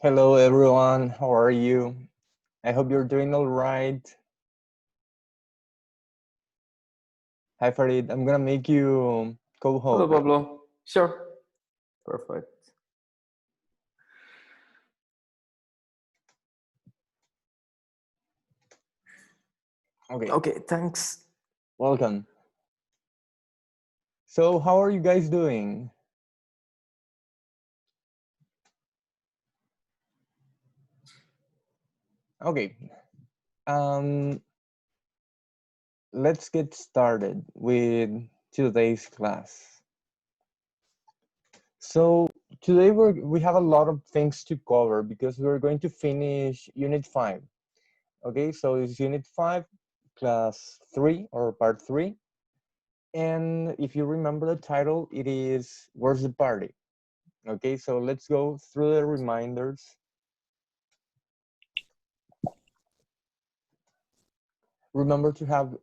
Hello everyone, how are you? I hope you're doing all right. Hi Farid, I'm gonna make you Hello, co-host. Pablo. Sure. Perfect. Okay, Okay, thanks. welcome. So how are you guys doing? Okay, um, let's get started with today's class. So today we have a lot of things to cover because we're going to finish Unit 5. Okay, so it's Unit 5, Class 3 or Part 3. And if you remember the title, it is Where's the Party? Okay, so let's go through the reminders. Remember to have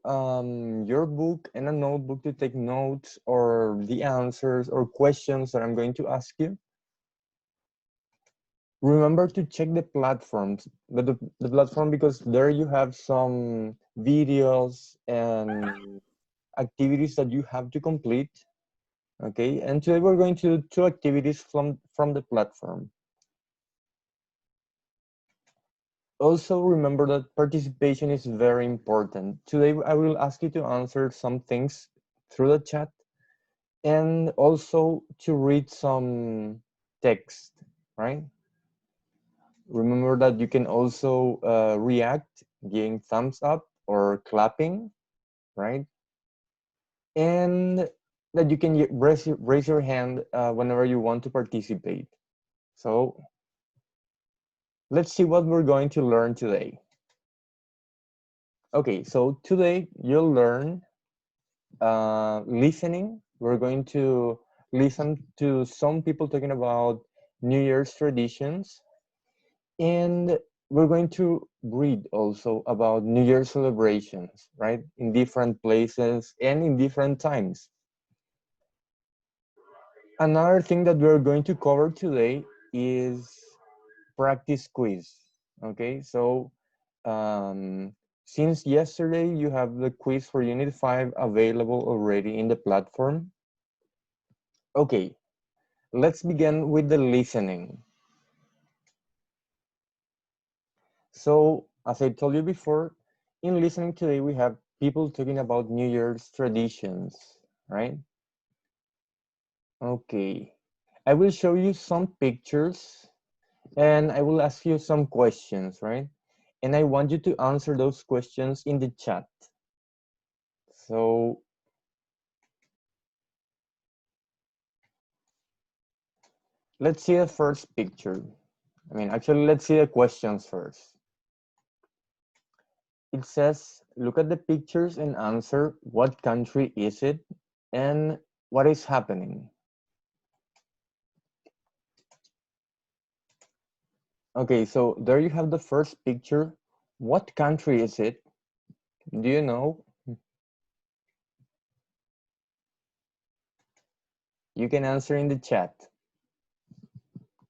your book and a notebook to take notes or the answers or questions that I'm going to ask you. Remember to check the platforms, the platform, because there you have some videos and activities that you have to complete. Okay, and today we're going to do two activities from the platform. Also remember that participation is very important. Today I will ask you to answer some things through the chat and also to read some text, right? Remember that you can also react, giving thumbs up or clapping, right? And that you can raise your hand whenever you want to participate. So let's see what we're going to learn today. Okay, so today you'll learn listening. We're going to listen to some people talking about New Year's traditions, and we're going to read also about New Year's celebrations, right? In different places and in different times. Another thing that we're going to cover today is practice quiz. Okay, so um, since yesterday you have the quiz for Unit 5 available already in the platform. Okay, let's begin with the listening. So, as I told you before, in listening today, we have people talking about New Year's traditions, right? Okay. I will show you some pictures and I will ask you some questions, right? And I want you to answer those questions in the chat. So, let's see the first picture. Actually, let's see the questions first. It says, look at the pictures and answer what country is it and what is happening. Okay, so there you have the first picture. What country is it? Do you know? You can answer in the chat.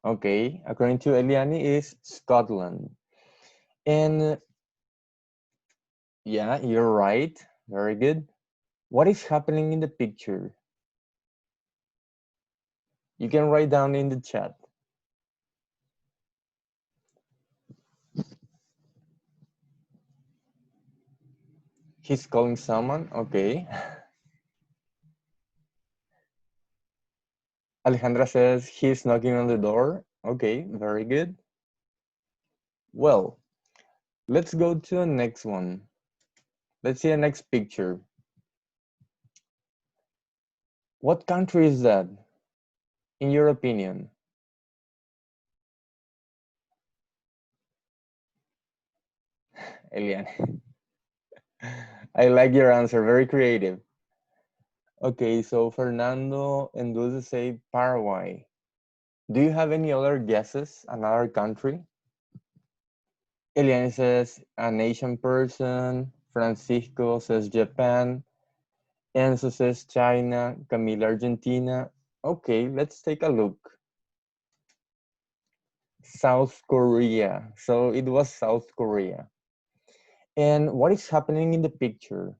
Okay, according to Eliani, is Scotland. And yeah, you're right. Very good. What is happening in the picture? You can write down in the chat. He's calling someone. Okay. Alejandra says he's knocking on the door. Okay, very good. Well, let's go to the next one. Let's see the next picture. What country is that, in your opinion? Eliane. I like your answer, very creative. Okay, so Fernando and Dulce say Paraguay. Do you have any other guesses, another country? Eliane says an Asian person. Francisco says Japan. Enzo says China. Camila, Argentina. Okay, let's take a look. South Korea. So it was South Korea. And what is happening in the picture?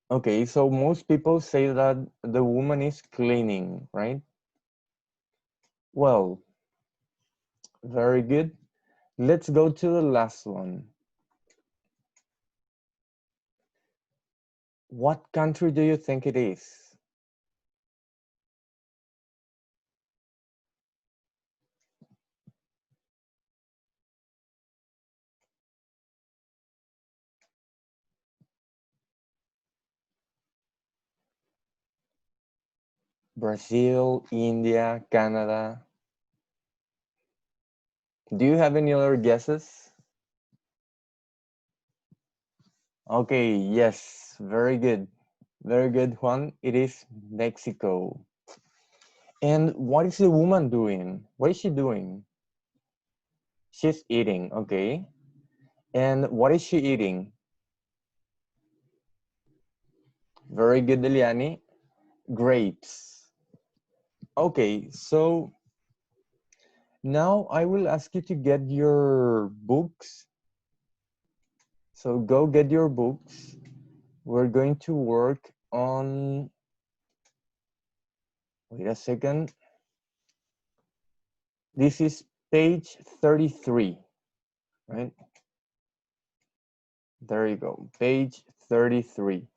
Okay, so most people say that the woman is cleaning, right? Well, very good. Let's go to the last one. What country do you think it is? Brazil, India, Canada. Do you have any other guesses? Okay, yes, very good. Very good, Juan. It is Mexico. And what is the woman doing? What is she doing? She's eating, okay. And what is she eating? Very good, Eliani. Grapes. Okay, so now I will ask you to get your books. So go get your books. We're going to work on, wait a second. This is page 33, right? There you go, page 33.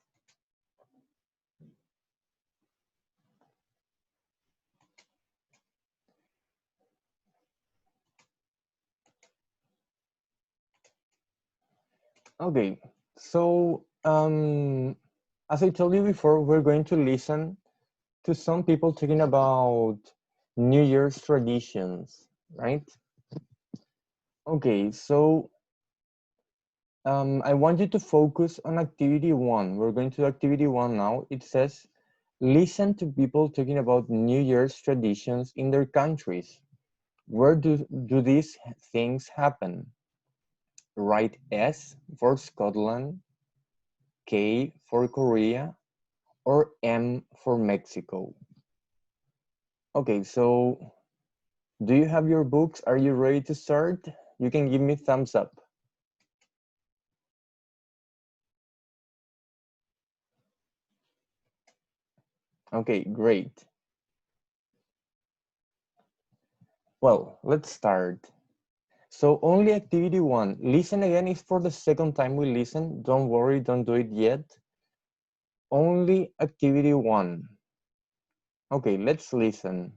Okay, so as I told you before, we're going to listen to some people talking about New Year's traditions, right? Okay, so I want you to focus on activity one. We're going to activity one now. It says, listen to people talking about New Year's traditions in their countries. Where do these things happen? Write S for Scotland, K for Korea, or M for Mexico. Okay, so do you have your books? Are you ready to start? You can give me thumbs up. Okay, great. Well, let's start. So only activity one. Listen again is for the second time we listen. Don't worry, don't do it yet. Only activity one. Okay, let's listen.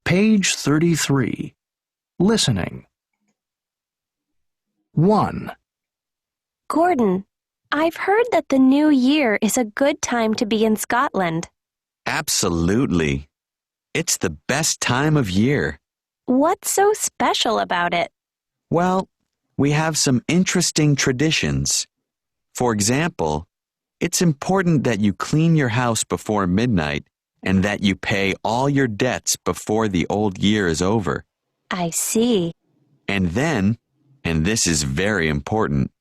Page 33. Listening. 1, Gordon, I've heard that the new year is a good time to be in Scotland. Absolutely. It's the best time of year. What's so special about it? Well, we have some interesting traditions. For example, it's important that you clean your house before midnight and that you pay all your debts before the old year is over. I see. And then, and this is very important,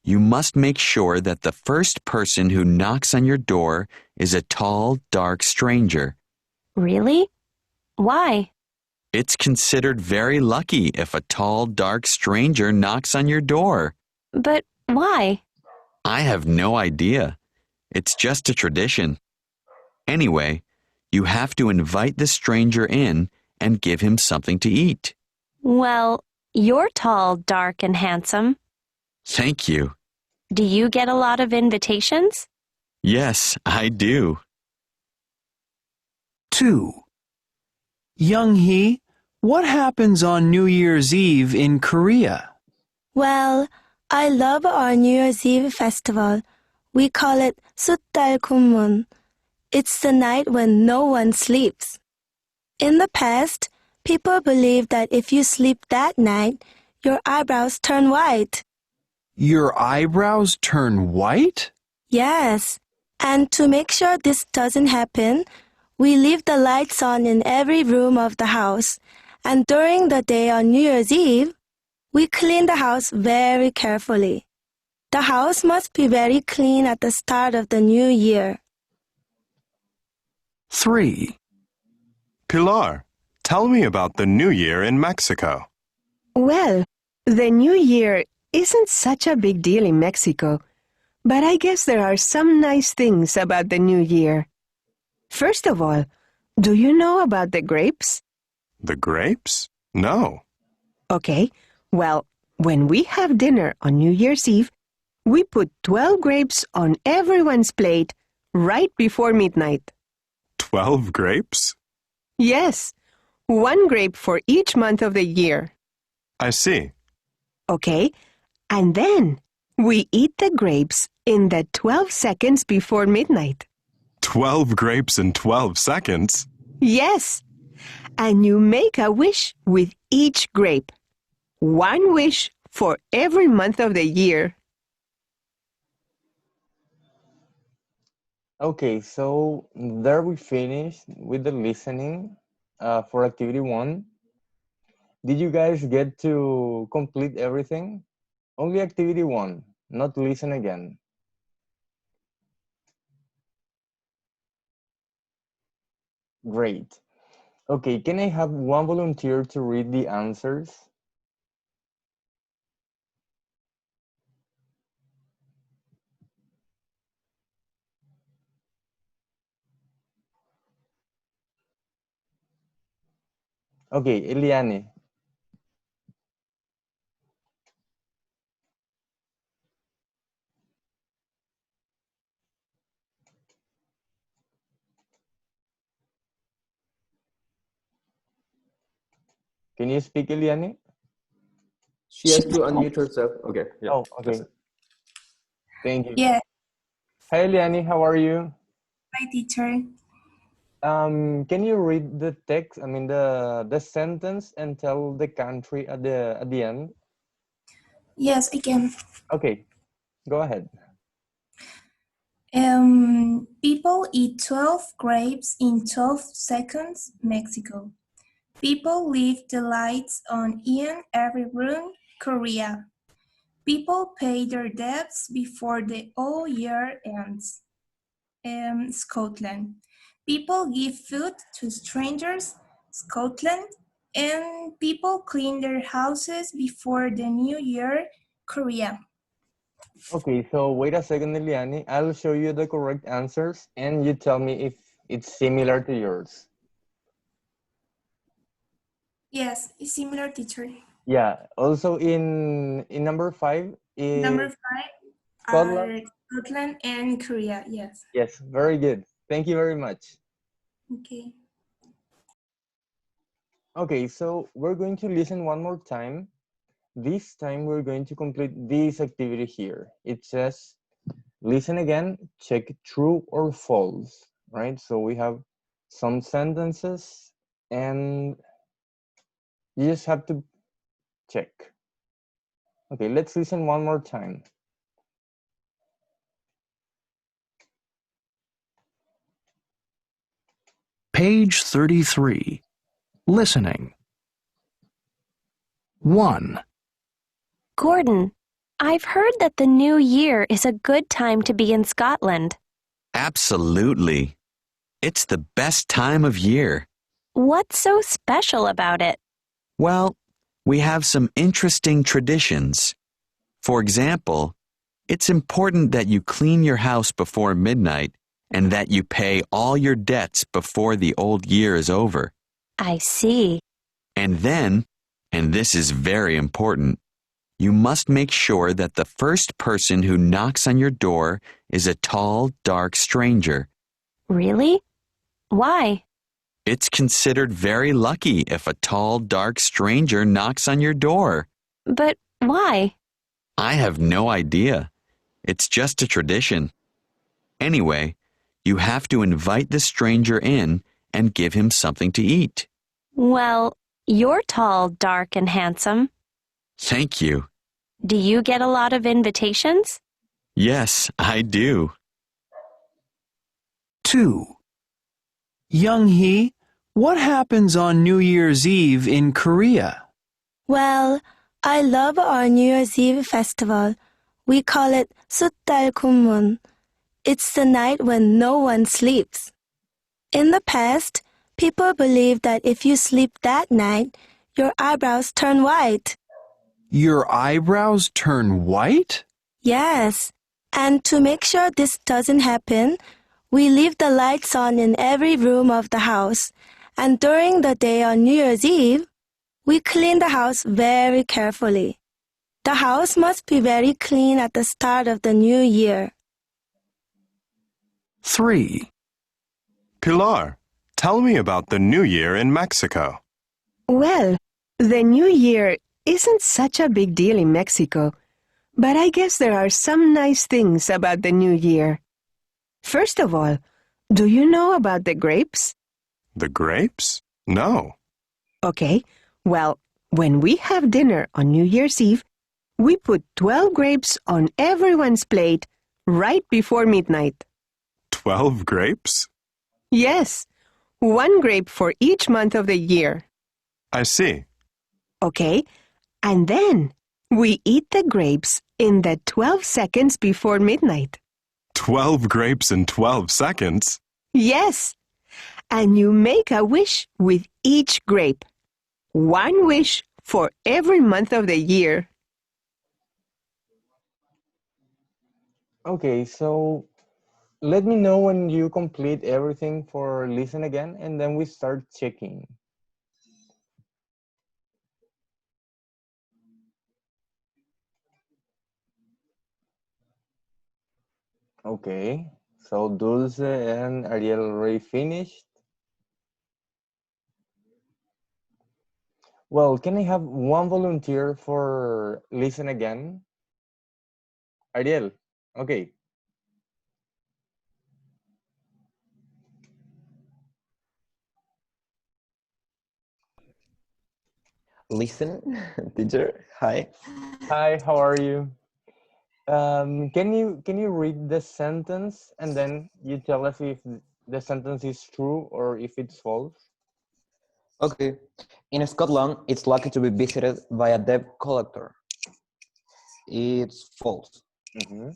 you must make sure that the first person who knocks on your door is a tall, dark stranger. Really? Why? It's considered very lucky if a tall, dark stranger knocks on your door. But why? I have no idea. It's just a tradition. Anyway, you have to invite the stranger in and give him something to eat. Well, you're tall, dark, and handsome. Thank you. Do you get a lot of invitations? Yes, I do. 2. Young Hee, what happens on New Year's Eve in Korea? Well, I love our New Year's Eve festival. We call it Sutdal Kummun. It's the night when no one sleeps. In the past, people believed that if you sleep that night, your eyebrows turn white. Your eyebrows turn white? Yes, and to make sure this doesn't happen, We leave the lights on in every room of the house, and during the day on New Year's Eve, we clean the house very carefully. The house must be very clean at the start of the new year. 3. Pilar, tell me about the New Year in Mexico. Well, the New Year isn't such a big deal in Mexico, but I guess there are some nice things about the New Year. First of all, do you know about the grapes? The grapes? No. Okay, well, when we have dinner on New Year's Eve, we put 12 grapes on everyone's plate right before midnight. 12 grapes? Yes, 1 grape for each month of the year. I see. Okay, and then we eat the grapes in the 12 seconds before midnight. 12 grapes in 12 seconds? Yes, and you make a wish with each grape. 1 wish for every month of the year. Okay, so there we finished with the listening for activity 1. Did you guys get to complete everything? Only activity 1, not listen again. Great. Okay, can I have one volunteer to read the answers? Okay, Eliane. Can you speak, Eliane? She has to unmute herself. Okay, yeah. Oh, that's okay. it. Thank you. Yeah, Hi, Eliane, how are you? my teacher. Can you read the text? I mean the sentence and tell the country at the end? Yes, I can. Okay, go ahead. People eat 12 grapes in 12 seconds, Mexico. People leave the lights on in every room, Korea. People pay their debts before the whole year ends, Scotland. People give food to strangers, Scotland. And people clean their houses before the new year, Korea. Okay, so wait a second, Eliane. I'll show you the correct answers and you tell me if it's similar to yours. Yes, it's similar, teacher. Yeah, also in number 5 is Number 5 Scotland. are Scotland and Korea. Yes. Yes, very good. Thank you very much. Okay. Okay, so we're going to listen one more time. This time we're going to complete this activity here. It says, listen again, check true or false, right? So we have some sentences and you just have to check. Okay, let's listen one more time. Page 33. Listening. 1. Gordon, I've heard that the new year is a good time to be in Scotland. Absolutely. It's the best time of year. What's so special about it? Well, we have some interesting traditions. For example, it's important that you clean your house before midnight and that you pay all your debts before the old year is over. I see. And then, and this is very important, you must make sure that the first person who knocks on your door is a tall, dark stranger. Really? Why? It's considered very lucky if a tall, dark stranger knocks on your door. But why? I have no idea. It's just a tradition. Anyway, you have to invite the stranger in and give him something to eat. Well, you're tall, dark, and handsome. Thank you. Do you get a lot of invitations? Yes, I do. 2. Young Hee, what happens on New Year's Eve in Korea? Well, I love our New Year's Eve festival. We call it 숫달 군문. It's the night when no one sleeps. In the past, people believed that if you sleep that night, your eyebrows turn white. Your eyebrows turn white? Yes, and to make sure this doesn't happen, we leave the lights on in every room of the house, and during the day on New Year's Eve, we clean the house very carefully. The house must be very clean at the start of the new year. 3. Pilar, tell me about the New Year in Mexico. Well, the New Year isn't such a big deal in Mexico, but I guess there are some nice things about the New Year. First of all, do you know about the grapes? The grapes? No. Okay, well, when we have dinner on New Year's Eve, we put 12 grapes on everyone's plate right before midnight. 12 grapes? Yes, one grape for each month of the year. I see. Okay, and then we eat the grapes in the 12 seconds before midnight. 12 grapes in 12 seconds? Yes, and you make a wish with each grape. One wish for every month of the year. Okay, so let me know when you complete everything for listen again, and then we start checking. Okay, so Dulce and Ariel already finished. Well, can I have one volunteer for listen again? Ariel, okay. Listen, teacher. Hi. Hi, how are you? Can you read the sentence and then you tell us if the sentence is true or if it's false? Okay. In Scotland, it's lucky to be visited by a debt collector. It's false. Mm-hmm.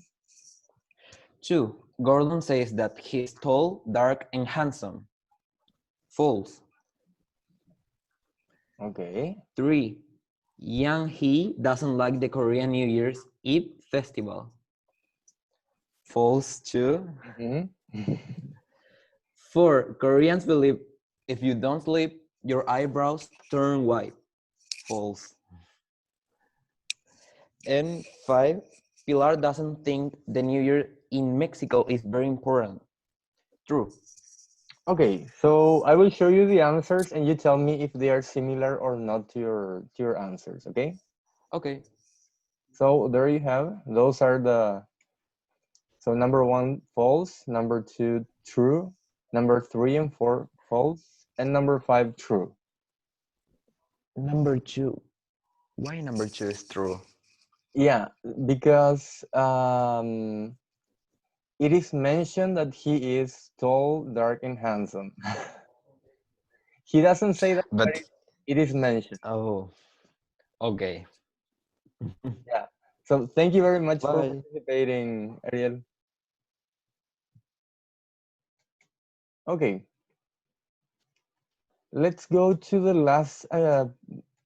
2. Gordon says that he's tall, dark, and handsome. False. Okay. 3. Yang Hee doesn't like the Korean New Year's Eve festival. False too. Mm-hmm. 4. Koreans believe if you don't sleep, your eyebrows turn white. False. And 5. Pilar doesn't think the New Year in Mexico is very important. True. Okay, so I will show you the answers and you tell me if they are similar or not to your answers, okay? Okay. So there you have, those are so number 1 false, number 2 true, number 3 and 4 false, and number 5 true. Number 2. Why number 2 is true? Yeah, because it is mentioned that he is tall, dark, and handsome. He doesn't say that, but But it is mentioned. oh, okay. Yeah. So thank you very much for Bye. participating, Ariel. Okay. Let's go to the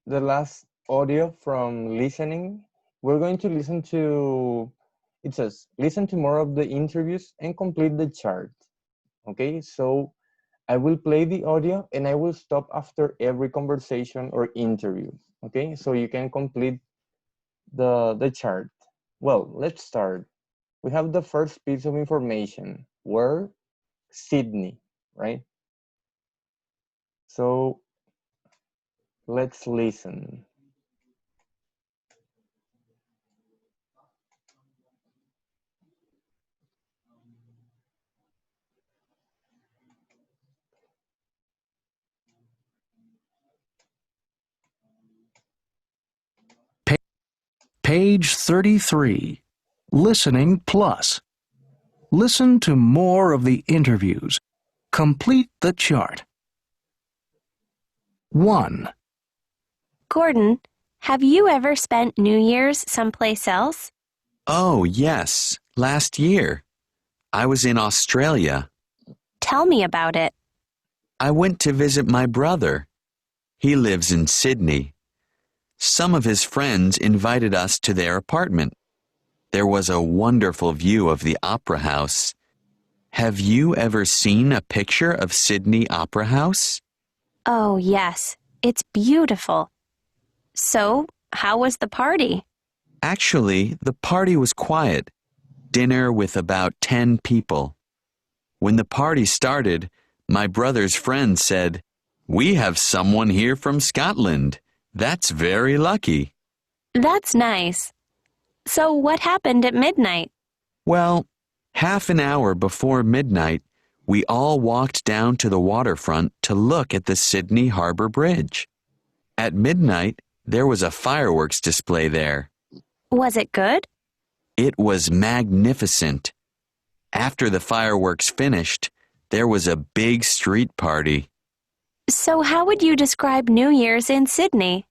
last audio from listening. We're going to listen to, it says, listen to more of the interviews and complete the chart. Okay, so I will play the audio and I will stop after every conversation or interview. Okay, so you can complete the chart. Well, let's start. We have the first piece of information. Where? Sydney, right? So let's listen. Page 33. Listening Plus. Listen to more of the interviews Complete the chart. 1, Gordon, have you ever spent New Year's someplace else? Oh, yes, last year. I was in Australia. Tell me about it. I went to visit my brother. He lives in Sydney. Some of his friends invited us to their apartment. There was a wonderful view of the Opera House. Have you ever seen a picture of Sydney Opera House? Oh, yes. It's beautiful. So, how was the party? Actually, the party was quiet. Dinner with about 10 people. When the party started, my brother's friend said, "We have someone here from Scotland. That's very lucky." That's nice. So, what happened at midnight? Well, half an hour before midnight, we all walked down to the waterfront to look at the Sydney Harbour Bridge. At midnight, there was a fireworks display there. Was it good? It was magnificent. After the fireworks finished, there was a big street party. So, how would you describe New Year's in Sydney?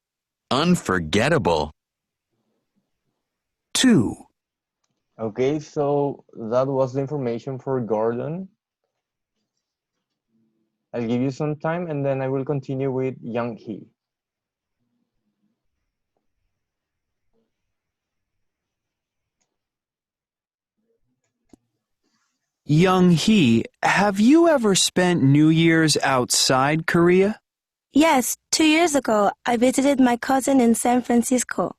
Unforgettable. 2, Okay, so that was the information for Gordon. I'll give you some time and then I will continue with Young Hee. Young Hee, have you ever spent New Year's outside Korea? Yes, 2 years ago, I visited my cousin in San Francisco.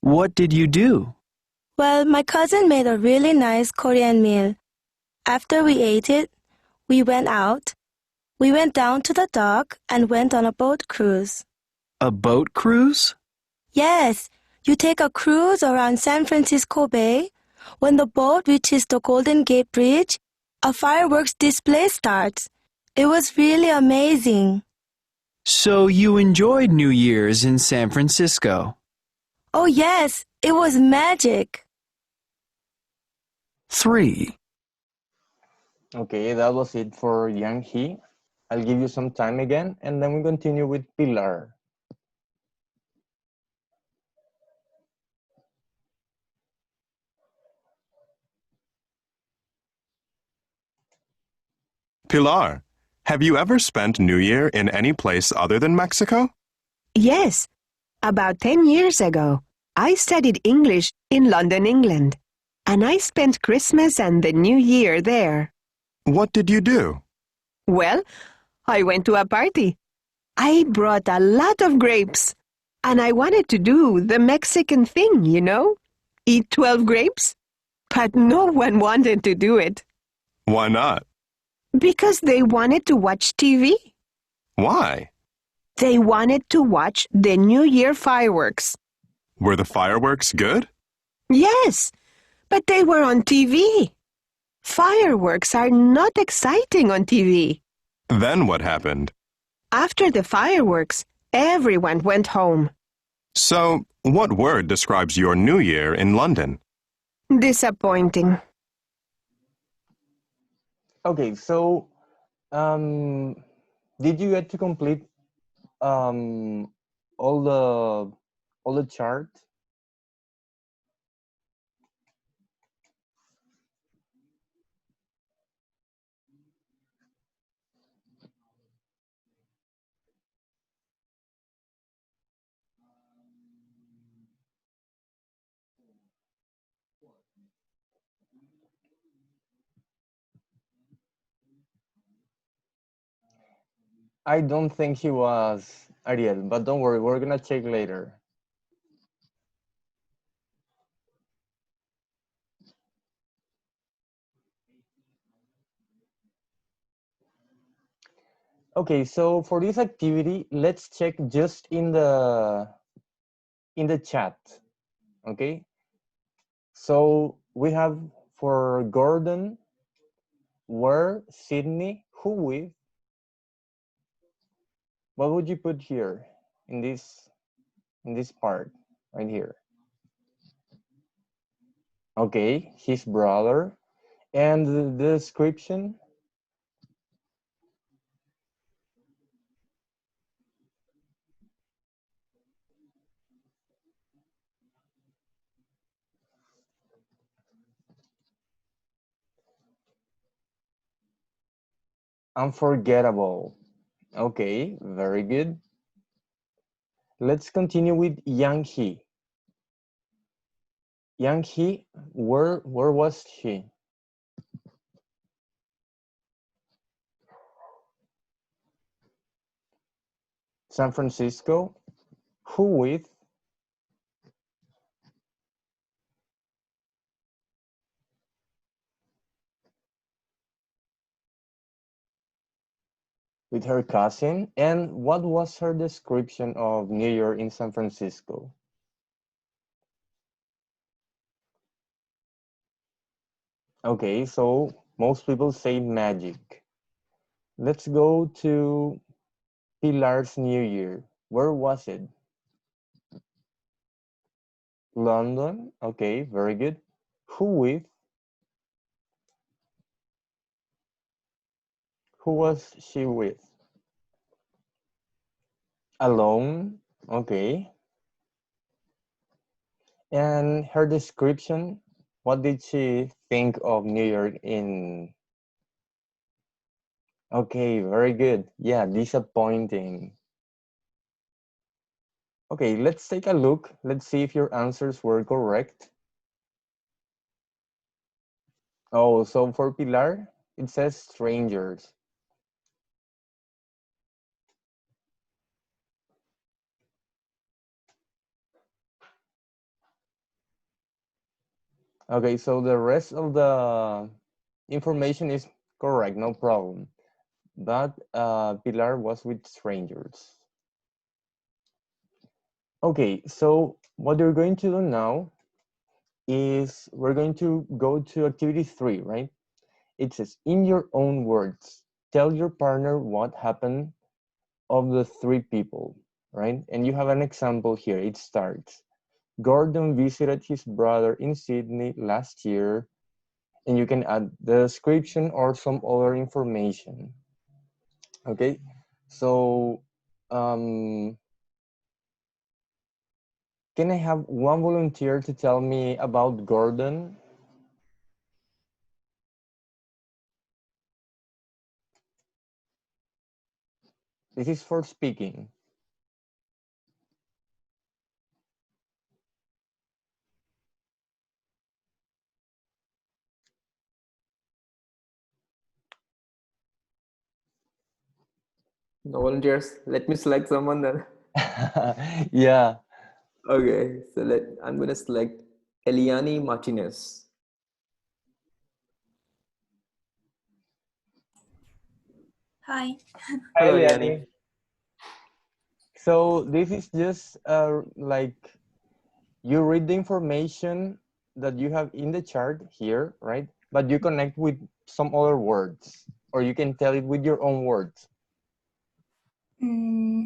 What did you do? Well, my cousin made a really nice Korean meal. After we ate it, we went out. We went down to the dock and went on a boat cruise. A boat cruise? Yes, you take a cruise around San Francisco Bay. When the boat reaches the Golden Gate Bridge, a fireworks display starts. It was really amazing. So you enjoyed New Year's in San Francisco? Oh yes, it was magic. 3, Okay, that was it for Young Hee. I'll give you some time again and then we continue with Pilar. Pilar, have you ever spent New Year in any place other than Mexico? Yes, about 10 years ago, I studied English in London, England, and I spent Christmas and the New Year there. What did you do? Well, I went to a party. I brought a lot of grapes, and I wanted to do the Mexican thing, you know? Eat 12 grapes? But no one wanted to do it. Why not? Because they wanted to watch TV. Why? They wanted to watch the New Year fireworks. Were the fireworks good? Yes, but they were on TV. Fireworks are not exciting on TV. Then what happened? After the fireworks, everyone went home. So, what word describes your New Year in London? Disappointing. Okay, so did you get to complete all the chart? I don't think he was, Ariel, but don't worry, we're gonna check later. Okay, so for this activity, let's check just in the chat. Okay, so we have for Gordon, where, Sydney, who with. What would you put here in this part right here? Okay, his brother. And the description? Unforgettable. Okay, very good. Let's continue with Yang He. Yang He, where was he? San Francisco. Who with? With her cousin. And what was her description of New Year in San Francisco? Okay, so most people say magic. Let's go to Pilar's New Year. Where was it? London. Okay, very good. Who with? Who was she with? Alone. Okay. And her description, what did she think of New York in? Okay, very good. Yeah, disappointing. Okay, let's take a look. Let's see if your answers were correct. Oh, so for Pilar, it says strangers. Okay, so the rest of the information is correct, no problem. But Pilar was with strangers. Okay, so what you're going to do now is we're going to go to activity 3, right? It says, in your own words, tell your partner what happened of the 3 people, right? And you have an example here. It starts, Gordon visited his brother in Sydney last year, and you can add the description or some other information. Okay, so can I have one volunteer to tell me about Gordon? This is for speaking. No volunteers. Let me select someone then. Yeah. Okay, so I'm gonna select Eliani Martinez. Hi. Hi, Hello, Eliani. Eliani. So this is just like you read the information that you have in the chart here, right? But you connect with some other words, or you can tell it with your own words.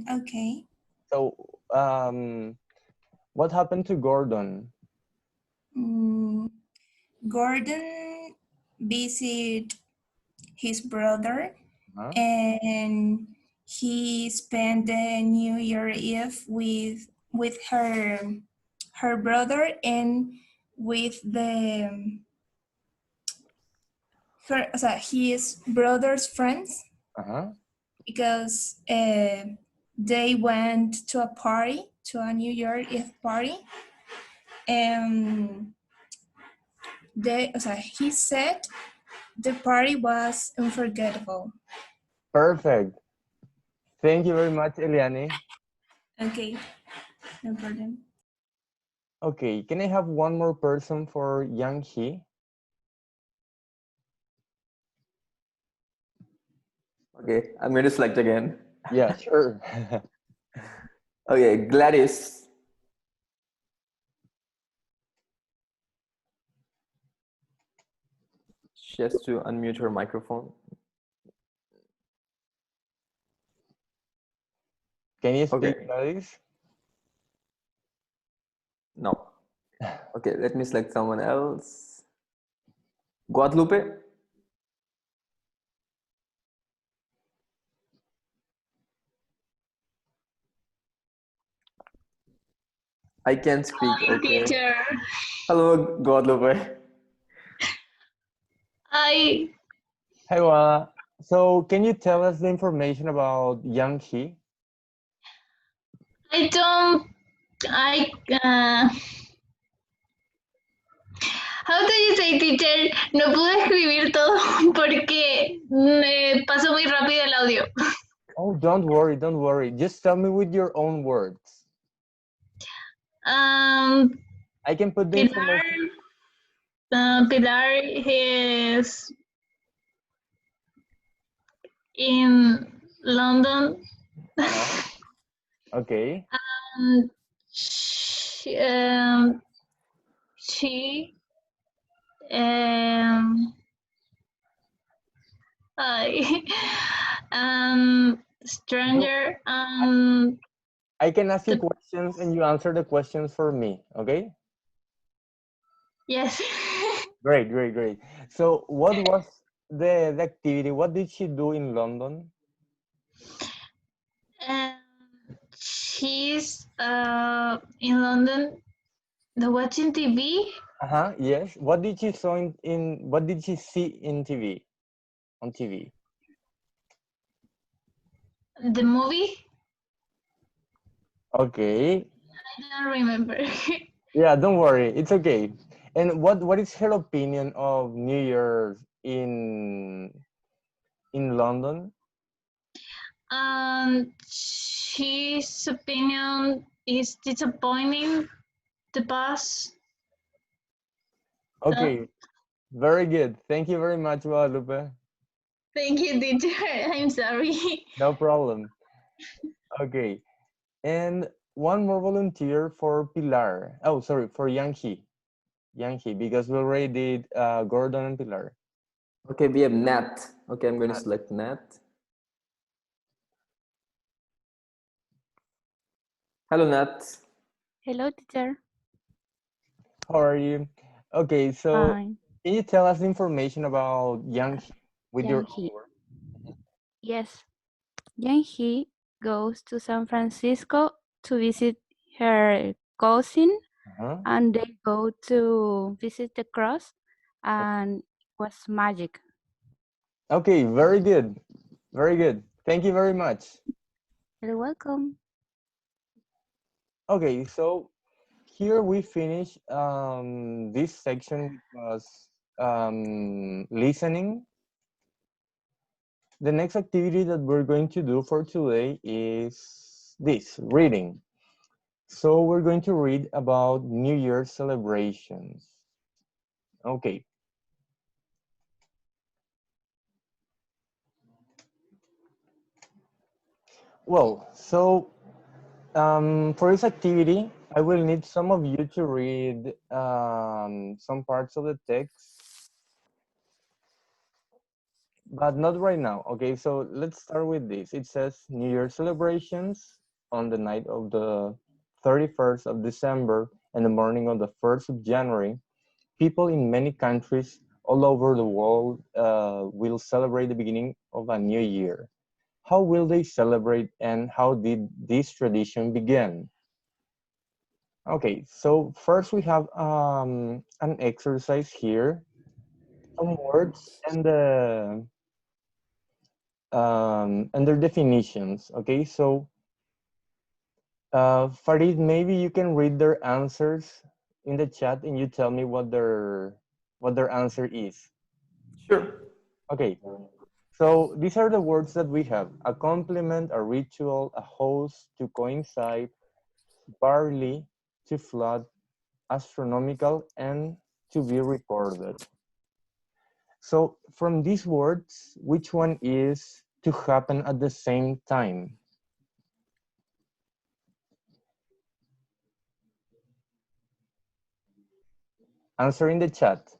Okay. So what happened to Gordon? Gordon visited his brother Huh? and he spent the New Year Eve with her brother and with his brother's friends Uh-huh. because they went to a party, to a New Year Eve party, and he said the party was unforgettable. Perfect. Thank you very much, Eliani. Okay, no problem. Okay, can I have one more person for Yang Hee? Okay, I'm going to select again. Yeah, sure. Okay, Gladys. She has to unmute her microphone. Can you speak, Okay. Gladys? No. Okay, let me select someone else. Guadalupe. I can speak. Okay. Teacher, Hello, Guadalupe. I Hi, Wa. So can you tell us the information about Yang He? I don't. I. How do you say, teacher? No pude escribir todo porque me pasó muy rápido el audio. Oh, don't worry, don't worry. Just tell me with your own words. I can put the information. Pilar is in London. Okay. She, she I, stranger. I can ask you questions and you answer the questions for me, okay? Yes. Great, great, great. So what was the activity? What did she do in London? She's in London. The watching TV. Uh-huh, yes. What did she saw in what did she see in TV? On TV? The movie. Okay. I don't remember. Yeah, don't worry. It's okay. And what is her opinion of New Year's in London? His opinion is disappointing. The boss. Okay, very good. Thank you very much, Guadalupe. Thank you, teacher. I'm sorry. No problem. Okay, and one more volunteer for Pilar. Oh, sorry, for Yang He, because we already did Gordon and Pilar. Okay, we have Nat. Okay, I'm going to select Nat. Hello, Nat. Hello, teacher. How are you? Okay, so Fine. can you tell us information about Yang He with your Yang own He. words? Yes. Yang He goes to San Francisco to visit her cousin, and they go to visit the cross, and it was magic. Okay, very good. Very good. Thank you very much. You're welcome. Okay, so here we finish this section, which was listening. The next activity that we're going to do for today is this, reading. So we're going to read about New Year's celebrations. Okay. Well, so for this activity, I will need some of you to read some parts of the text, but not right now. Okay, so let's start with this. It says New Year celebrations on the night of the 31st of December and the morning of the 1st of January. People in many countries all over the world will celebrate the beginning of a new year. How will they celebrate and how did this tradition begin? Okay, so first we have an exercise here, some words and their definitions. Okay, so Farid, maybe you can read their answers in the chat and you tell me what their answer is. Sure. Okay, so these are the words that we have: a compliment, a ritual, a host, to coincide, barley, to flood, astronomical, and to be recorded. So from these words, which one is to happen at the same time? Answer in the chat.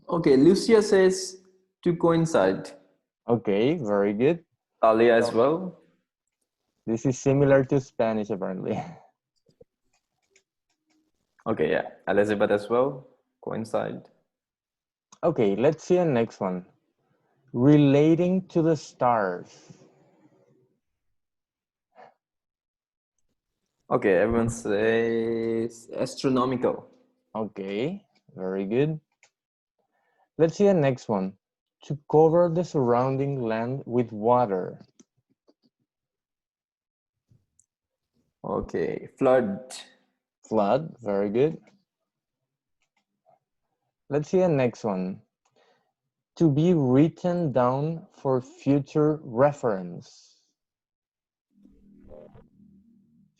Okay, Lucia says to coincide. Okay, very good. Talia as well. This is similar to Spanish, apparently. Okay, yeah, Elizabeth as well, coincide. Okay, let's see the next one. Relating to the stars. Okay, everyone says astronomical. Okay, very good. Let's see the next one. To cover the surrounding land with water. Okay, flood. Flood, very good. Let's see the next one. To be written down for future reference.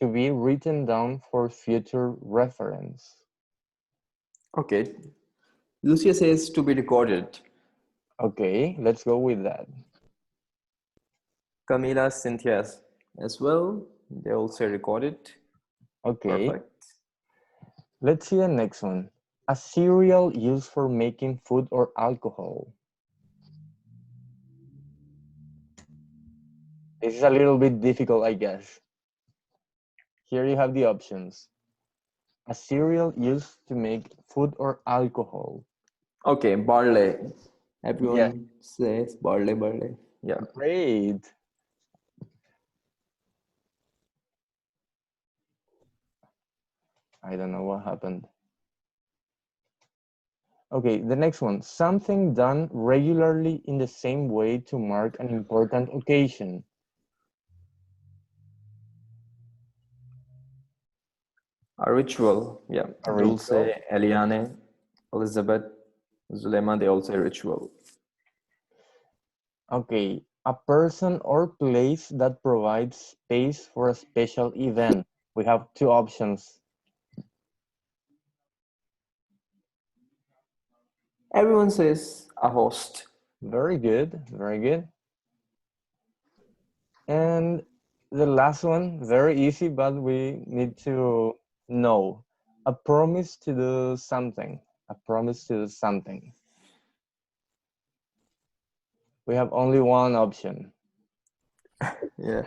To be written down for future reference. Okay, Lucia says to be recorded. Okay, let's go with that. Camila, Cynthia as well. They also recorded. Okay. Perfect. Let's see the next one. A cereal used for making food or alcohol. This is a little bit difficult, I guess. Here you have the options. A cereal used to make food or alcohol. Okay, barley. Everyone Yeah. says barley, barley. Yeah. Great. I don't know what happened. Okay, the next one. Something done regularly in the same way to mark an important occasion. A ritual. Yeah. A Dulce, ritual. Eliane, Elizabeth, Zulema, they all say ritual. Okay, a person or place that provides space for a special event. We have two options. Everyone says a host. Very good, very good. And the last one, very easy, but we need to know. A promise to do something. A promise to do something. We have only one option. Yeah.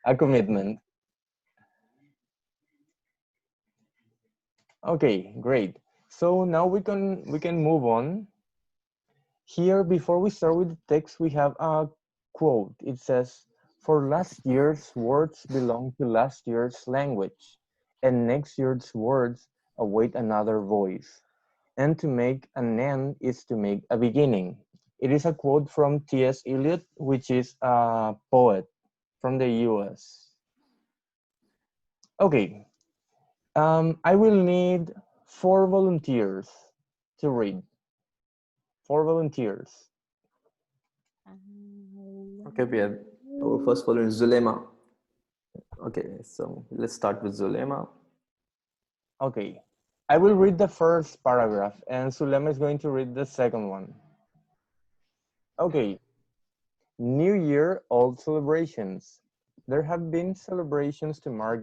A commitment. Okay, great. So now we can move on. Here, before we start with the text, we have a quote. It says, "For last year's words belong to last year's language, and next year's words await another voice. And to make an end is to make a beginning." It is a quote from T.S. Eliot, which is a poet from the US. Okay, I will need 4 volunteers to read. 4 volunteers. Okay, we have our first follower is Zulema. Okay, so let's start with Zulema. Okay, I will read the first paragraph and Sulema is going to read the second one. Okay, New Year, old celebrations. There have been celebrations to mark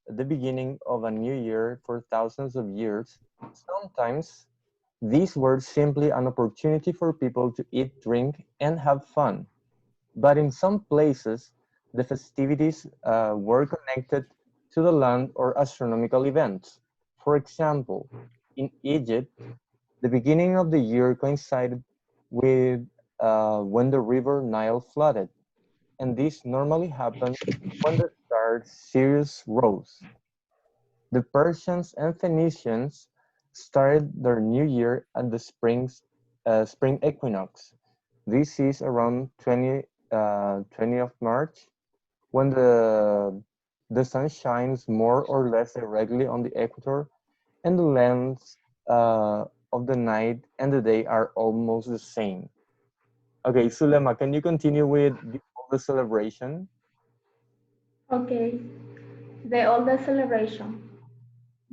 the beginning of a new year for thousands of years. Sometimes these were simply an opportunity for people to eat, drink, and have fun. But in some places, the festivities were connected to the land or astronomical events. For example, in Egypt, the beginning of the year coincided with when the river Nile flooded, and this normally happened when the star Sirius rose. The Persians and Phoenicians started their new year at the spring equinox. This is around 20 of March, when the sun shines more or less directly on the equator, and the lengths of the night and the day are almost the same. Okay, Sulema, can you continue with the celebration? Okay, the oldest celebration.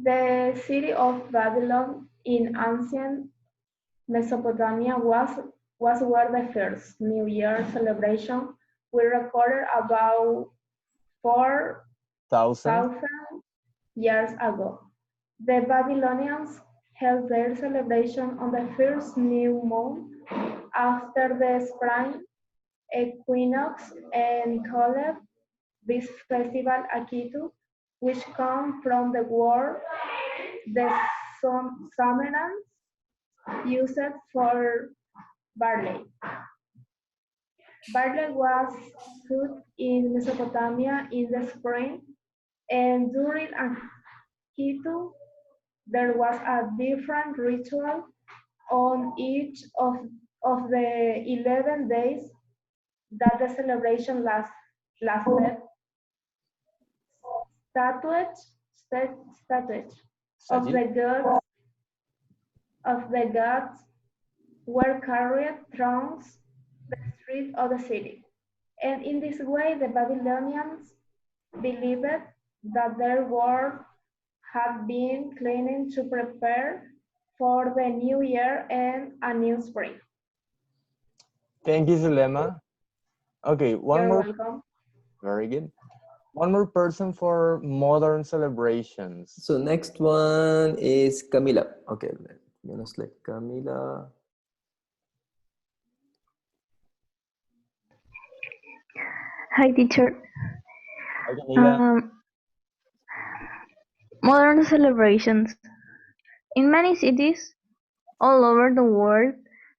The city of Babylon in ancient Mesopotamia was where the first New Year celebration was recorded about 1,000. 4,000 years ago. The Babylonians held their celebration on the first new moon after the spring equinox and called this festival Akitu, which comes from the word the Sumerians used for barley. Barley was sown in Mesopotamia in the spring, and during Akitu, there was a different ritual on each of of the 11 days that the celebration lasted, statues of the gods were carried through the streets of the city. And in this way, the Babylonians believed that their world had been cleaning to prepare for the new year and a new spring. Thank you, Zulema. Okay, one You're more. welcome. Very good. One more person for modern celebrations. So next one is Camila. Okay, I'm gonna select Camila. Hi, teacher. Hi, Camila. Modern celebrations. In many cities all over the world,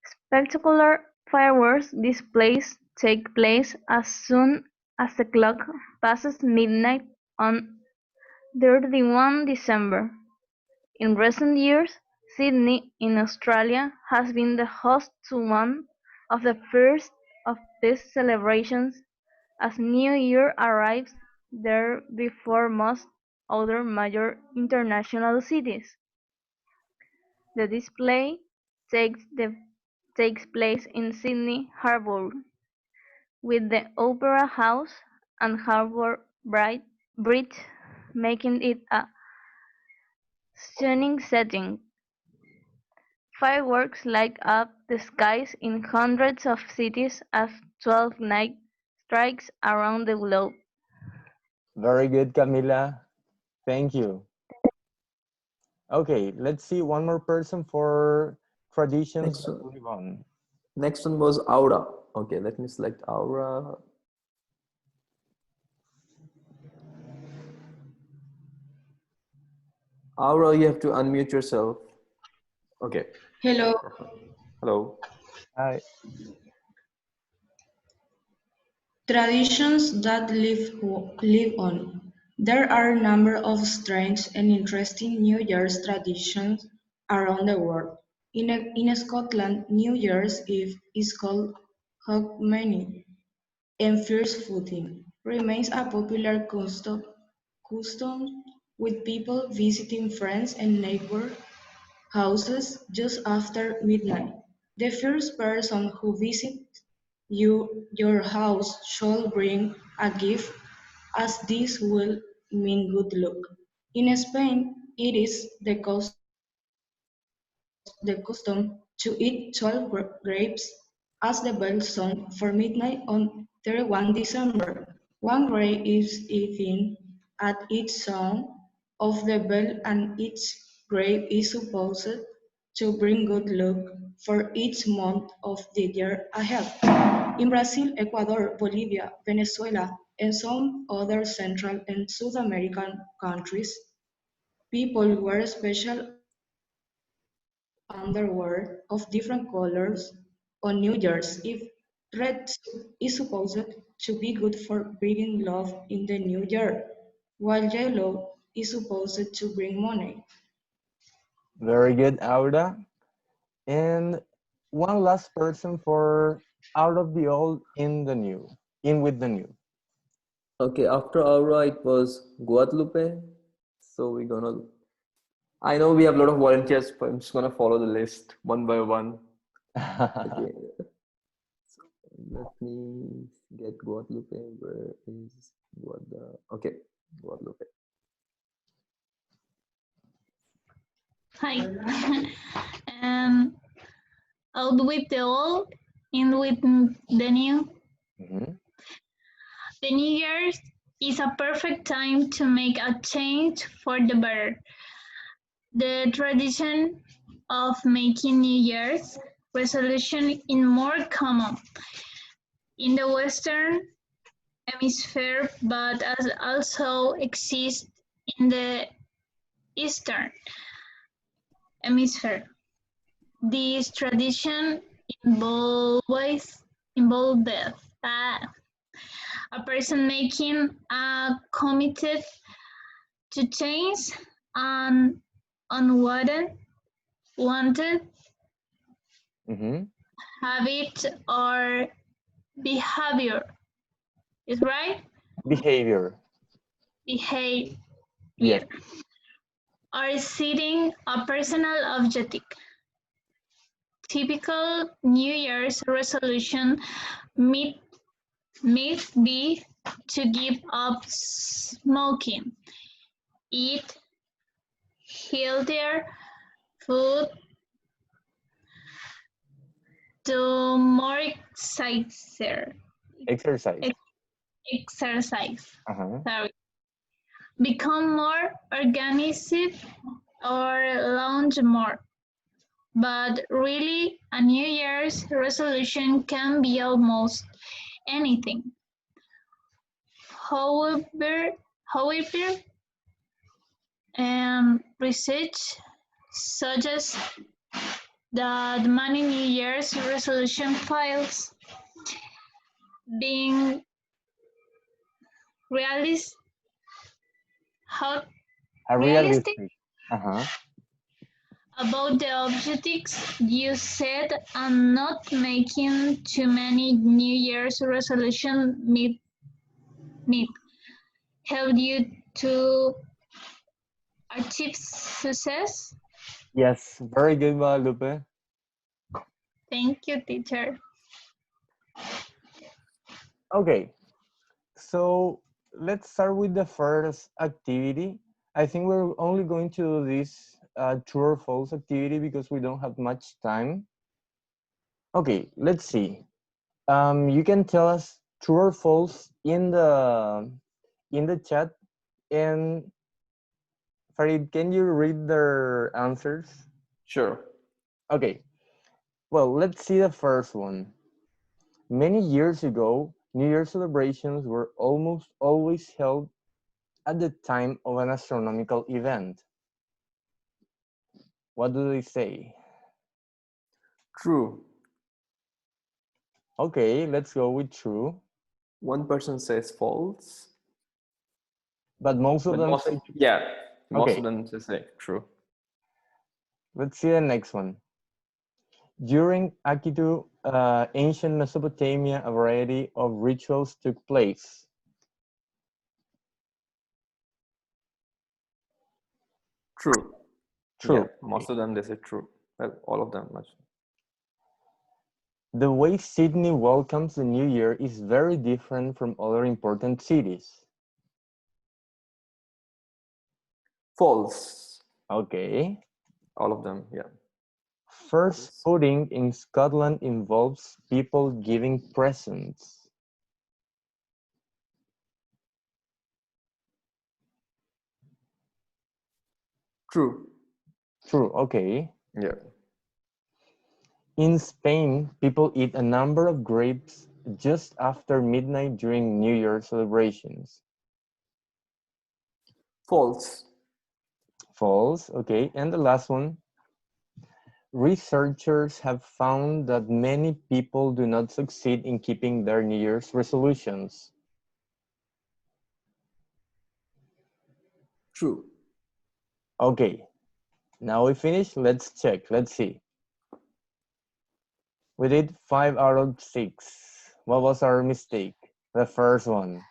spectacular fireworks displays take place as soon as the clock passes midnight on 31 December. In recent years, Sydney in Australia has been the host to one of the first of these celebrations, as New Year arrives there before most other major international cities. The display takes place in Sydney Harbour, with the Opera House and Harbour Bridge making it a stunning setting. Fireworks light up the skies in hundreds of cities as 12 night strikes around the globe. Very good, Camila. Thank you. Okay, let's see one more person for traditions. Next one was Aura. Okay, let me select Aura. Aura, you have to unmute yourself. Okay. Hello. Hello. Hi. Traditions that live on. There are a number of strange and interesting New Year's traditions around the world. In Scotland, New Year's Eve is called Hogmanay, and first footing remains a popular custom with people visiting friends and neighbor houses just after midnight. The first person who visits your house should bring a gift, as this will mean good luck. In Spain, it is the custom to eat 12 grapes as the bell sounds for midnight on 31 December. One grape is eaten at each sound of the bell, and each grape is supposed to bring good luck for each month of the year ahead. In Brazil, Ecuador, Bolivia, Venezuela, and some other Central and South American countries, people wear special underwear of different colors on New Year's Eve. Red is supposed to be good for bringing love in the new year, while yellow is supposed to bring money. Very good, Aura. And one last person for out of the old, in the new, in with the new. Okay, after Aura, it was Guadalupe. So we're gonna, I know we have a lot of volunteers, but I'm just gonna follow the list one by one. Okay. So let me get Guadalupe. Where is Guadalupe? Okay, Guadalupe. Hi. Out with the old, in with the new. The New Year's is a perfect time to make a change for the better. The tradition of making New Year's resolution is more common in the Western Hemisphere, but also exists in the Eastern Hemisphere. This tradition involves a person making a committed to change an unwanted habit, or behavior. Is right? Behavior. Behavior. Yes. Or setting a personal objective. Typical New Year's resolution may be to give up smoking, eat healthier food, do more exercise. Sorry. Become more organized or launch more. But really, a New Year's resolution can be almost anything. However, research suggests that many New Year's resolution fails being realistic. About the objectives you set and not making too many New Year's resolutions meet help you to achieve success? Yes, very good, Guadalupe. Thank you, teacher. Okay, so let's start with the first activity. I think we're only going to do this true or false activity because we don't have much time. Okay, let's see. You can tell us true or false in the chat. And Farid, can you read their answers? Sure. Okay. Well, let's see the first one. Many years ago, New Year celebrations were almost always held at the time of an astronomical event. What do they say? True. Okay, let's go with true. One person says false. But most of them say true. Yeah, most Okay. of them say true. Let's see the next one. During Akitu, ancient Mesopotamia, a variety of rituals took place. True. True. Yeah, most of them they say true. Well, all of them actually. The way Sydney welcomes the new year is very different from other important cities. False. Okay. All of them, yeah. First pudding in Scotland involves people giving presents. True. True, okay. Yeah. In Spain, people eat a number of grapes just after midnight during New Year celebrations. False. False, okay. And the last one. Researchers have found that many people do not succeed in keeping their New Year's resolutions. True. Okay, now we finished. Let's check. Let's see. We did 5 out of 6. What was our mistake? The first one.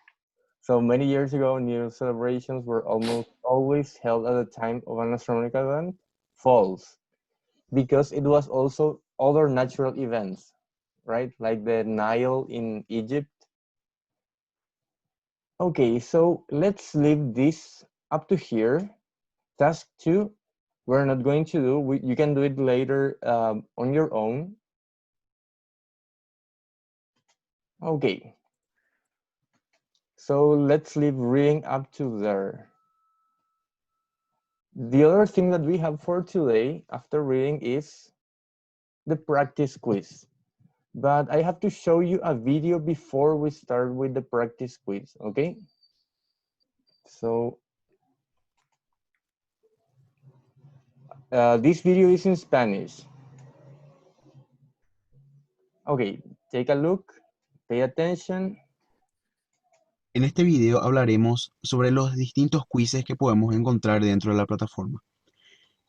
So many years ago, New Year celebrations were almost always held at the time of an astronomical event. False. Because it was also other natural events, right? Like the Nile in Egypt. Okay, so let's leave this up to here. Task 2, we're not going to do. You can do it later on your own. Okay. So let's leave reading up to there. The other thing that we have for today after reading is the practice quiz. But I have to show you a video before we start with the practice quiz, okay? So this video is in Spanish. Okay, take a look, pay attention. En este video hablaremos sobre los distintos quizzes que podemos encontrar dentro de la plataforma.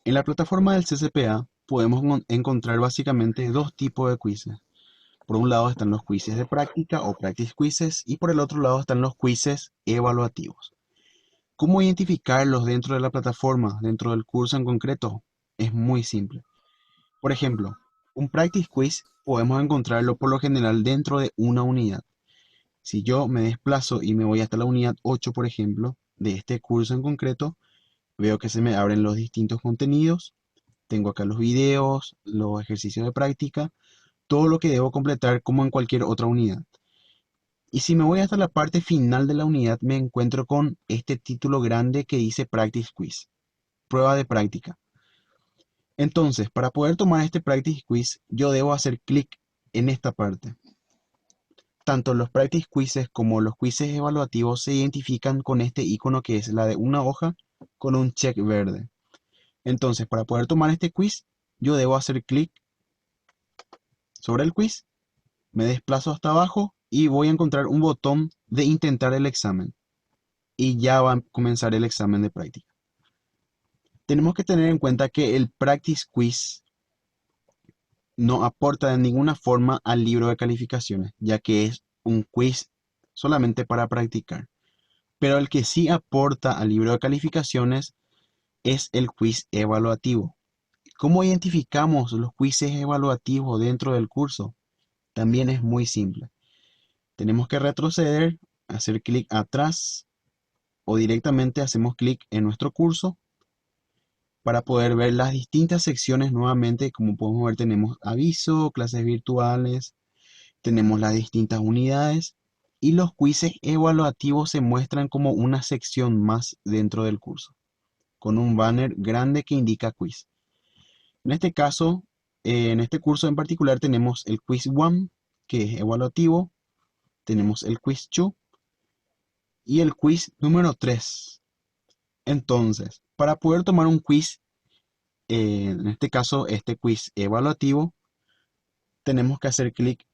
En la plataforma del CCPA podemos encontrar básicamente dos tipos de quizzes. Por un lado están los quizzes de práctica o practice quizzes y por el otro lado están los quizzes evaluativos. ¿Cómo identificarlos dentro de la plataforma, dentro del curso en concreto? Es muy simple. Por ejemplo, un practice quiz podemos encontrarlo por lo general dentro de una unidad. Si yo me desplazo y me voy hasta la unidad 8, por ejemplo, de este curso en concreto, veo que se me abren los distintos contenidos. Tengo acá los videos, los ejercicios de práctica, todo lo que debo completar como en cualquier otra unidad. Y si me voy hasta la parte final de la unidad, me encuentro con este título grande que dice Practice Quiz, prueba de práctica. Entonces, para poder tomar este Practice Quiz, yo debo hacer clic en esta parte. Tanto los Practice Quizzes como los quizzes evaluativos se identifican con este icono que es la de una hoja con un check verde. Entonces, para poder tomar este quiz, yo debo hacer clic sobre el quiz, me desplazo hasta abajo y voy a encontrar un botón de intentar el examen. Y ya va a comenzar el examen de práctica. Tenemos que tener en cuenta que el Practice Quiz no aporta de ninguna forma al libro de calificaciones, ya que es un quiz solamente para practicar. Pero el que sí aporta al libro de calificaciones es el quiz evaluativo. ¿Cómo identificamos los quizzes evaluativos dentro del curso? También es muy simple. Tenemos que retroceder, hacer clic atrás o directamente hacemos clic en nuestro curso para poder ver las distintas secciones nuevamente. Como podemos ver, tenemos aviso, clases virtuales, tenemos las distintas unidades y los quizzes evaluativos se muestran como una sección más dentro del curso, con un banner grande que indica quiz. En este caso, en este curso en particular tenemos el quiz 1, que es evaluativo, tenemos el quiz 2 y el quiz número 3. Entonces, para poder tomar un quiz, en este caso este quiz evaluativo, tenemos que hacer clic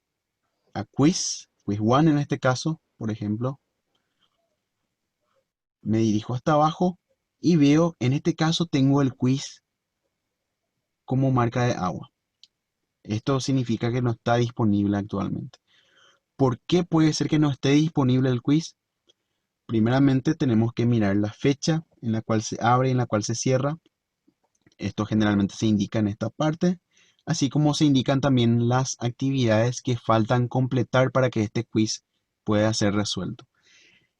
a quiz 1 en este caso, por ejemplo, me dirijo hasta abajo y veo, en este caso tengo el quiz como marca de agua. Esto significa que no está disponible actualmente. ¿Por qué puede ser que no esté disponible el quiz? Primeramente tenemos que mirar la fecha en la cual se abre y en la cual se cierra. Esto generalmente se indica en esta parte, así como se indican también las actividades que faltan completar para que este quiz pueda ser resuelto.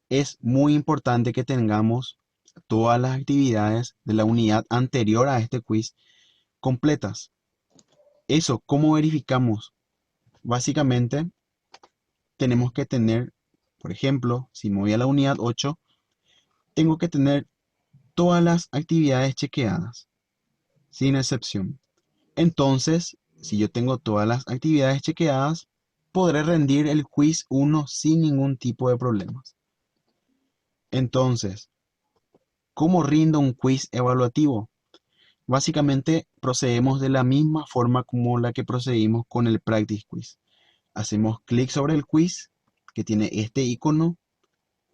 Es muy importante que tengamos todas las actividades de la unidad anterior a este quiz completas. Eso, ¿cómo verificamos? Básicamente, tenemos que tener, por ejemplo, si me voy a la unidad 8, tengo que tener todas las actividades chequeadas, sin excepción. Entonces, si yo tengo todas las actividades chequeadas, podré rendir el quiz 1 sin ningún tipo de problemas. Entonces, ¿cómo rindo un quiz evaluativo? Básicamente procedemos de la misma forma como la que procedimos con el practice quiz. Hacemos clic sobre el quiz que tiene este icono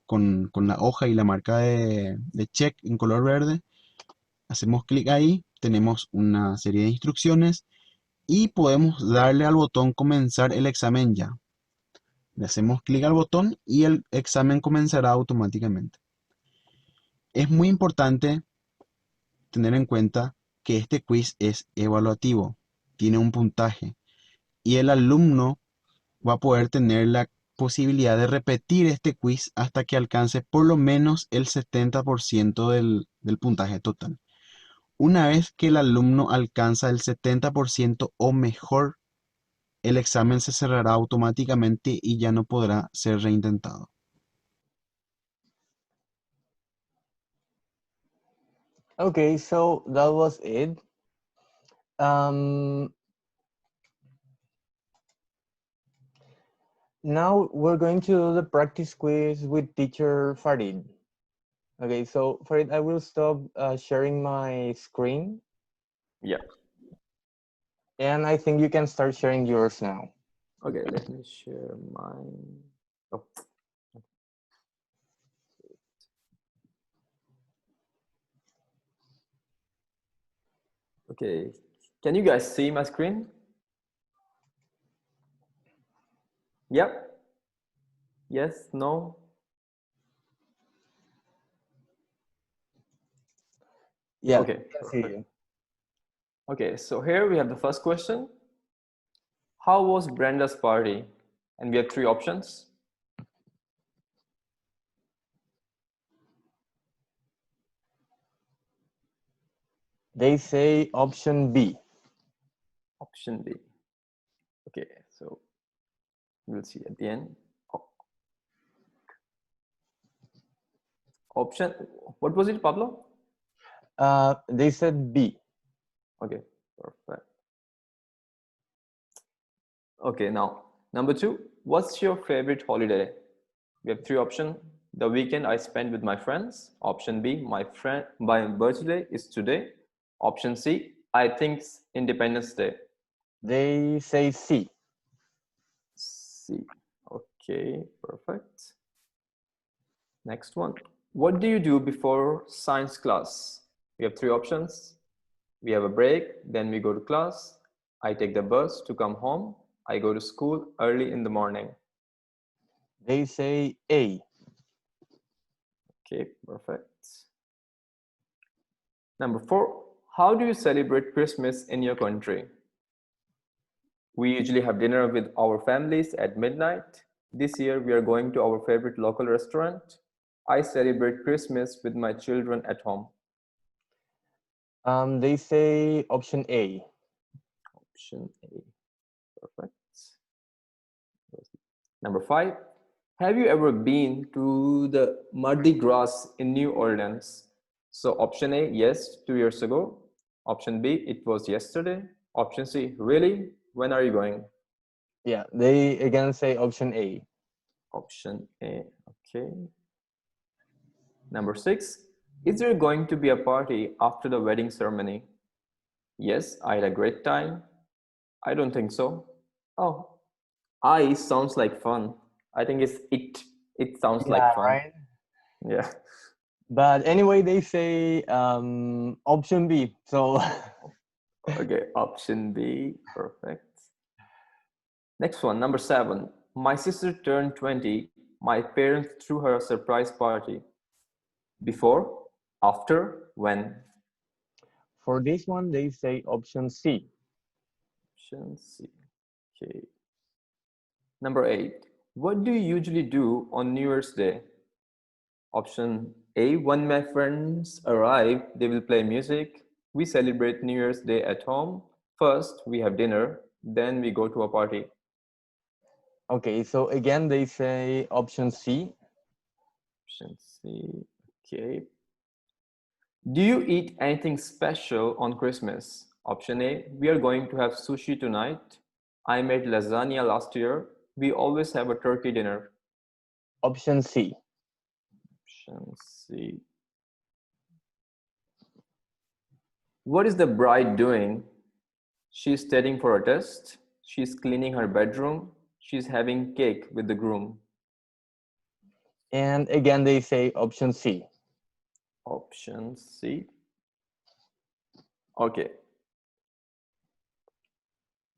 con la hoja y la marca de check en color verde. Hacemos clic ahí, tenemos una serie de instrucciones y podemos darle al botón comenzar el examen ya. Le hacemos clic al botón y el examen comenzará automáticamente. Es muy importante tener en cuenta que este quiz es evaluativo, tiene un puntaje y el alumno va a poder tener la posibilidad de repetir este quiz hasta que alcance por lo menos el 70% del puntaje total. Una vez que el alumno alcanza el 70% o mejor, el examen se cerrará automáticamente y ya no podrá ser reintentado. Okay, so that was it. Now we're going to do the practice quiz with teacher Farid. Okay, so Farid, I will stop sharing my screen. Yeah. And I think you can start sharing yours now. Okay, let me share mine. Oh. Okay, can you guys see my screen? Yep. Yes, no. Yeah, Okay, I can see perfect. you. Okay, so here we have the first question. How was Brenda's party? And we have three options. They say option B. Option B. Okay, so we'll see at the end. Option, what was it, Pablo? They said B. Okay, perfect. Okay, now, number two, what's your favorite holiday? We have three options. The weekend I spent with my friends. Option B, my birthday is today. Option C, I think it's Independence Day. They say C. C. Okay, perfect. Next one. What do you do before science class? We have three options. We have a break, then we go to class. I take the bus to come home. I go to school early in the morning. They say A. Okay, perfect. Number four, how do you celebrate Christmas in your country? We usually have dinner with our families at midnight. This year we are going to our favorite local restaurant. I celebrate Christmas with my children at home. They say option A. Option A. Perfect. Number five, have you ever been to the Mardi Gras in New Orleans? So option A, yes, 2 years ago. Option B, it was yesterday. Option C, really? When are you going? Yeah, they again say option A. Option A, okay. Number six, is there going to be a party after the wedding ceremony? Yes, I had a great time. I don't think so. Oh, I sounds like fun. I think it's it. It sounds Yeah, like fun. right. Yeah. But anyway, they say option B. So Okay, option B, perfect. Next one, number seven. My sister turned 20. My parents threw her a surprise party. Before, after, when? for this one, they say option C. Option C. Okay. Number eight. What do you usually do on New Year's Day? Option A. When my friends arrive, they will play music. We celebrate New Year's Day at home. First, we have dinner. Then we go to a party. Okay, so again, they say option C. Option C. Okay. Do you eat anything special on Christmas? Option A. We are going to have sushi tonight. I made lasagna last year. We always have a turkey dinner. Option C. Option C. What is the bride doing? She's studying for a test. She's cleaning her bedroom. She's having cake with the groom. And again, they say option C. Option C. Okay.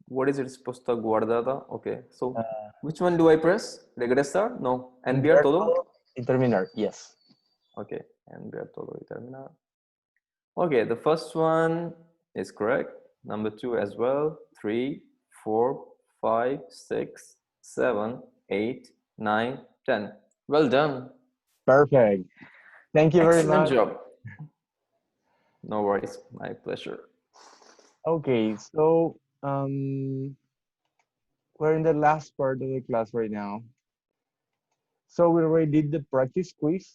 What is respuesta guardada? Okay, so which one do I press? Regresar? No. Enviar todo? Y terminar, yes. Okay, enviar todo y terminar. Okay, the first one is correct. Number two as well. 3, 4, 5, 6, 7, 8, 9, 10. Well done. Perfect. Thank you very Excellent much. job. No worries. My pleasure. Okay, so we're in the last part of the class right now. So we already did the practice quiz.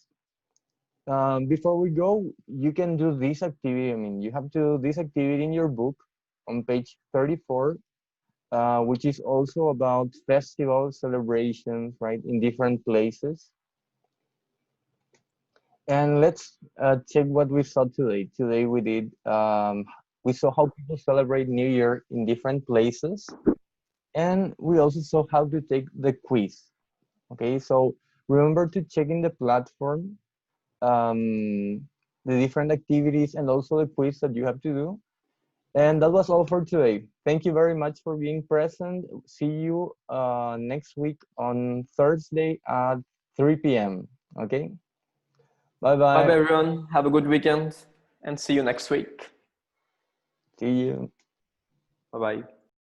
Before we go, you can do this activity. I mean, you have to do this activity in your book on page 34, which is also about festival celebrations, right, in different places. And let's check what we saw today. Today we did, we saw how people celebrate New Year in different places. And we also saw how to take the quiz. Okay, so remember to check in the platform the different activities and also the quiz that you have to do. And that was all for today. thank you very much for being present. See you next week on Thursday at 3 p.m. Okay? Bye-bye. Bye, everyone. Have a good weekend and see you next week. See you. Bye-bye.